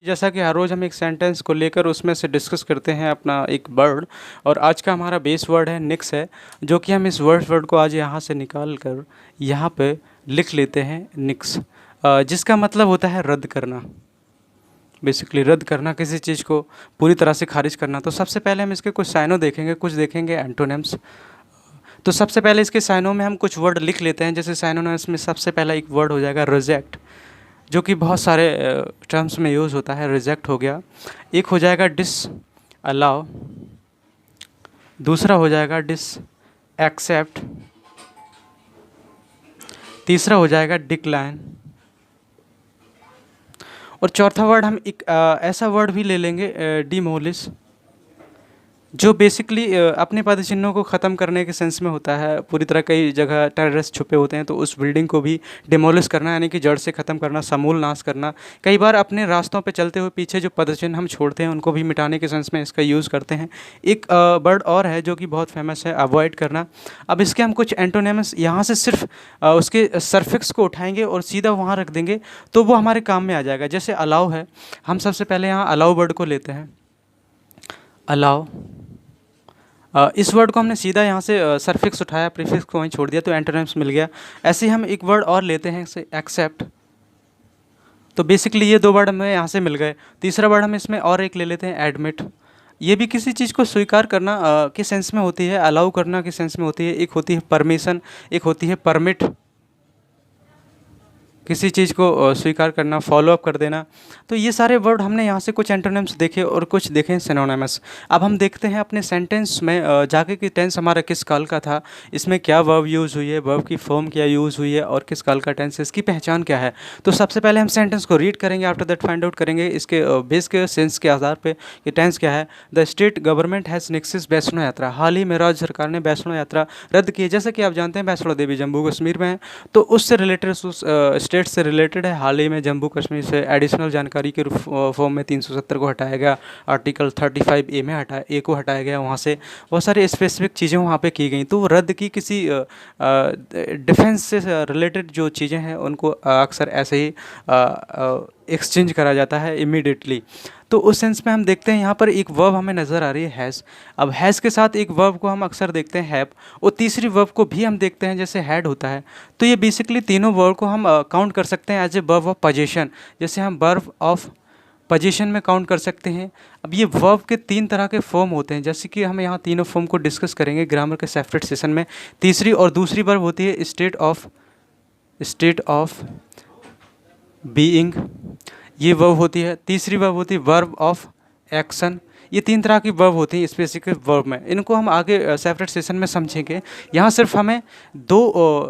जैसा कि हर रोज़ हम एक सेंटेंस को लेकर उसमें से डिस्कस करते हैं अपना एक वर्ड। और आज का हमारा बेस वर्ड है निक्स है, जो कि हम इस वर्ड को आज यहाँ से निकाल कर यहाँ पे लिख लेते हैं निक्स, जिसका मतलब होता है रद्द करना। बेसिकली रद्द करना, किसी चीज़ को पूरी तरह से खारिज करना। तो सबसे पहले हम इसके कुछ साइनों देखेंगे, कुछ देखेंगे एंटोनिम्स। तो सबसे पहले इसके साइनों में हम कुछ वर्ड लिख लेते हैं। जैसे साइनोनिम्स में सबसे पहला एक वर्ड हो जाएगा रिजेक्ट, जो कि बहुत सारे टर्म्स में यूज़ होता है। रिजेक्ट हो गया। एक हो जाएगा डिस अलाउ, दूसरा हो जाएगा डिस एक्सेप्ट, तीसरा हो जाएगा डिक्लाइन, और चौथा वर्ड हम एक ऐसा वर्ड भी ले लेंगे डिमोलिश, जो बेसिकली अपने पदचिन्हों को ख़त्म करने के सेंस में होता है। पूरी तरह कई जगह टेररिस्ट छुपे होते हैं, तो उस बिल्डिंग को भी डिमोलिश करना, यानी कि जड़ से ख़त्म करना, समूल नाश करना। कई बार अपने रास्तों पे चलते हुए पीछे जो पदचिन्ह हम छोड़ते हैं उनको भी मिटाने के सेंस में इसका यूज़ करते हैं। एक वर्ड और है जो कि बहुत फेमस है, अवॉइड करना। अब इसके हम कुछ एंटोनिम्स यहाँ से सिर्फ उसके सरफिक्स को उठाएंगे और सीधा वहाँ रख देंगे, तो वो हमारे काम में आ जाएगा। जैसे अलाउ है, हम सबसे पहले यहाँ अलाउ वर्ड को लेते हैं। अलाउ, इस वर्ड को हमने सीधा यहाँ से सरफिक्स उठाया, प्रीफिक्स को वहीं छोड़ दिया, तो एंटोनिम्स मिल गया। ऐसे ही हम एक वर्ड और लेते हैं, जैसे एक्सेप्ट। तो बेसिकली ये दो वर्ड हमें यहाँ से मिल गए। तीसरा वर्ड हम इसमें और एक ले लेते हैं, एडमिट। ये भी किसी चीज़ को स्वीकार करना के सेंस में होती है, अलाउ करना के सेंस में होती है। एक होती है परमिशन, एक होती है परमिट, किसी चीज़ को स्वीकार करना, फॉलो अप कर देना। तो ये सारे वर्ड हमने यहाँ से कुछ एंटोनिम्स देखे और कुछ देखे सिनोनिमस। अब हम देखते हैं अपने सेंटेंस में जाके कि टेंस हमारा किस काल का था, इसमें क्या वर्ब यूज़ हुई है, वर्ब की फॉर्म क्या यूज़ हुई है, और किस काल का टेंस है, इसकी पहचान क्या है। तो सबसे पहले हम सेंटेंस को रीड करेंगे, आफ्टर दैट फाइंड आउट करेंगे इसके बेस के सेंस के आधार पर कि टेंस क्या है। The state government has nixed Vaishno yatra, हाल ही में राज्य सरकार ने वैष्णो यात्रा रद्द की है। जैसा कि आप जानते हैं वैष्णो देवी जम्मू कश्मीर में है, तो उससे रिलेटेड, उस स्टेट से रिलेटेड है। हाल ही में जम्मू कश्मीर से एडिशनल जानकारी के फॉर्म में 370 को हटाया गया, आर्टिकल 35A में ए को हटाया गया। वहाँ से बहुत सारी स्पेसिफिक चीज़ें वहाँ पे की गई, तो रद्द की किसी डिफेंस से रिलेटेड जो चीज़ें हैं उनको अक्सर ऐसे ही एक्सचेंज करा जाता है इमीडिएटली। तो उस सेंस में हम देखते हैं यहाँ पर एक वर्ब हमें नज़र आ रही है, हैज़। अब हैज़ के साथ एक वर्ब को हम अक्सर देखते हैं, हैव, और तीसरी वर्ब को भी हम देखते हैं जैसे हैड होता है। तो ये बेसिकली तीनों वर्ब को हम काउंट कर सकते हैं as a verb of position, जैसे हम वर्ब ऑफ पोजीशन में काउंट कर सकते हैं। अब ये वर्ब के तीन तरह के फॉर्म होते हैं, जैसे कि हम यहाँ तीनों फॉर्म को डिस्कस करेंगे ग्रामर के सेपरेट सेशन में। तीसरी और दूसरी वर्ब होती है स्टेट ऑफ बीइंग, ये वर्ब होती है। तीसरी वर्ब होती है वर्ब ऑफ एक्शन। ये तीन तरह की वर्ब होती हैं स्पेसिफिक वर्ब में, इनको हम आगे सेपरेट सेशन में समझेंगे। यहाँ सिर्फ हमें दो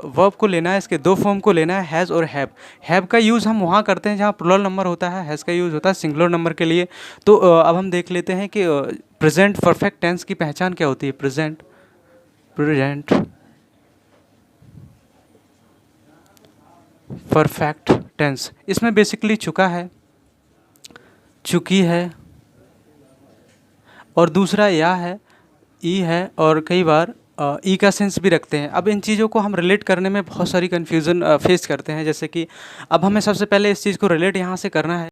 वर्ब को लेना है, इसके दो फॉर्म को लेना है, हैज़ और हैव। हैव का यूज़ हम वहाँ करते हैं जहाँ प्लुरल नंबर होता है, हैज़ का यूज़ होता है सिंगुलर नंबर के लिए। तो अब हम देख लेते हैं कि प्रेजेंट परफेक्ट टेंस की पहचान क्या होती है। प्रेजेंट परफेक्ट टेंस, इसमें बेसिकली चुका है, चुकी है, और दूसरा या है, ई है, और कई बार ई का सेंस भी रखते हैं। अब इन चीज़ों को हम रिलेट करने में बहुत सारी कन्फ्यूज़न फेस करते हैं। जैसे कि अब हमें सबसे पहले इस चीज़ को रिलेट यहाँ से करना है।